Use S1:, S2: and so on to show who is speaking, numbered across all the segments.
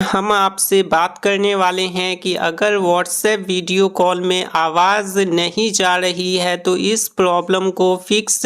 S1: हम आपसे बात करने वाले हैं कि अगर व्हाट्सएप वीडियो कॉल में आवाज़ नहीं जा रही है तो इस प्रॉब्लम को फिक्स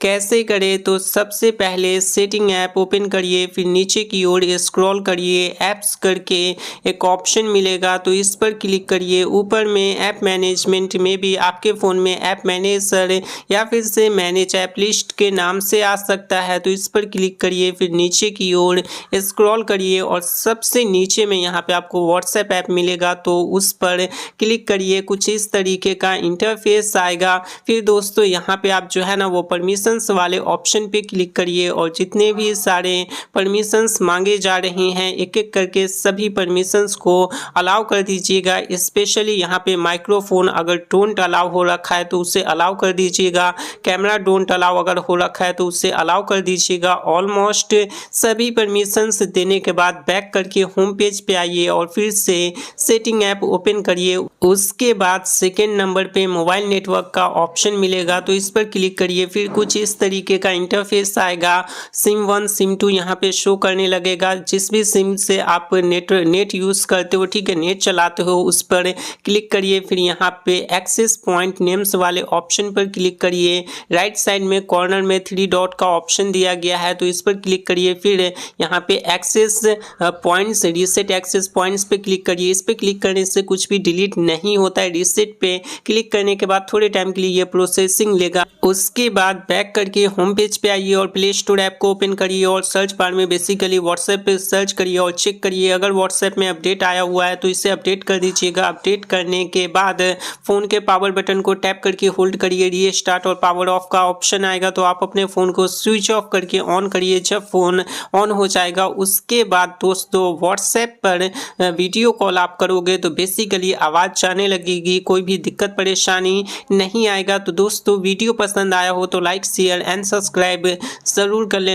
S1: कैसे करें। तो सबसे पहले सेटिंग ऐप ओपन करिए, फिर नीचे की ओर स्क्रॉल करिए, ऐप्स करके एक ऑप्शन मिलेगा तो इस पर क्लिक करिए। ऊपर में ऐप मैनेजमेंट में भी आपके फ़ोन में ऐप मैनेजर या फिर से मैनेज ऐप लिस्ट के नाम से आ सकता है, तो इस पर क्लिक करिए। फिर नीचे की ओर स्क्रॉल करिए और सबसे नीचे में यहाँ पे आपको व्हाट्सएप ऐप मिलेगा तो उस पर क्लिक करिए। कुछ इस तरीके का इंटरफेस आएगा। फिर दोस्तों यहाँ पे आप जो है ना वो परमिशंस वाले ऑप्शन पे क्लिक करिए और जितने भी सारे परमिशंस मांगे जा रहे हैं एक एक करके सभी परमिशंस को अलाउ कर दीजिएगा। स्पेशली यहाँ पे माइक्रोफोन अगर डोंट अलाउ हो रखा है तो उसे अलाउ कर दीजिएगा। कैमरा डोंट अलाउ अगर हो रखा है तो उसे अलाउ कर दीजिएगा। ऑलमोस्ट सभी परमिशंस देने के बाद बैक करके होम पेज पे आइए और फिर से सेटिंग ऐप ओपन करिए। उसके बाद सेकेंड नंबर पे मोबाइल नेटवर्क का ऑप्शन मिलेगा तो इस पर क्लिक करिए। फिर कुछ इस तरीके का इंटरफेस आएगा। सिम 1 सिम 2 यहाँ पे शो करने लगेगा। जिस भी सिम से आप नेट यूज़ करते हो, ठीक है, नेट चलाते हो, उस पर क्लिक करिए। फिर यहाँ पे एक्सेस पॉइंट नेम्स वाले ऑप्शन पर क्लिक करिए। राइट साइड में कॉर्नर में 3 डॉट का ऑप्शन दिया गया है तो इस पर क्लिक करिए। फिर यहाँ पे access points reset access points पे क्लिक करिए। इस पे क्लिक करने से कुछ भी डिलीट नहीं होता है। रीसेट पे क्लिक करने के बाद थोड़े टाइम के लिए ये प्रोसेसिंग लेगा। उसके बाद बैक करके होम पेज पे आइए और प्ले स्टोर ऐप को ओपन करिए और सर्च बार में बेसिकली व्हाट्सएप पे सर्च करिए और चेक करिए अगर व्हाट्सएप में अपडेट आया हुआ है तो इसे अपडेट कर दीजिएगा। अपडेट करने के बाद फ़ोन के पावर बटन को टैप करके होल्ड करिए। रीस्टार्ट और पावर ऑफ का ऑप्शन आएगा तो आप अपने फ़ोन को स्विच ऑफ करके ऑन करिए। जब फ़ोन ऑन हो जाएगा उसके बाद दोस्तों व्हाट्सएप पर वीडियो कॉल आप करोगे तो बेसिकली आवाज़ जाने लगेगी, कोई भी दिक्कत परेशानी नहीं आएगा। तो दोस्तों वीडियो पसंद आया हो तो लाइक शेयर एंड सब्सक्राइब ज़रूर कर लें।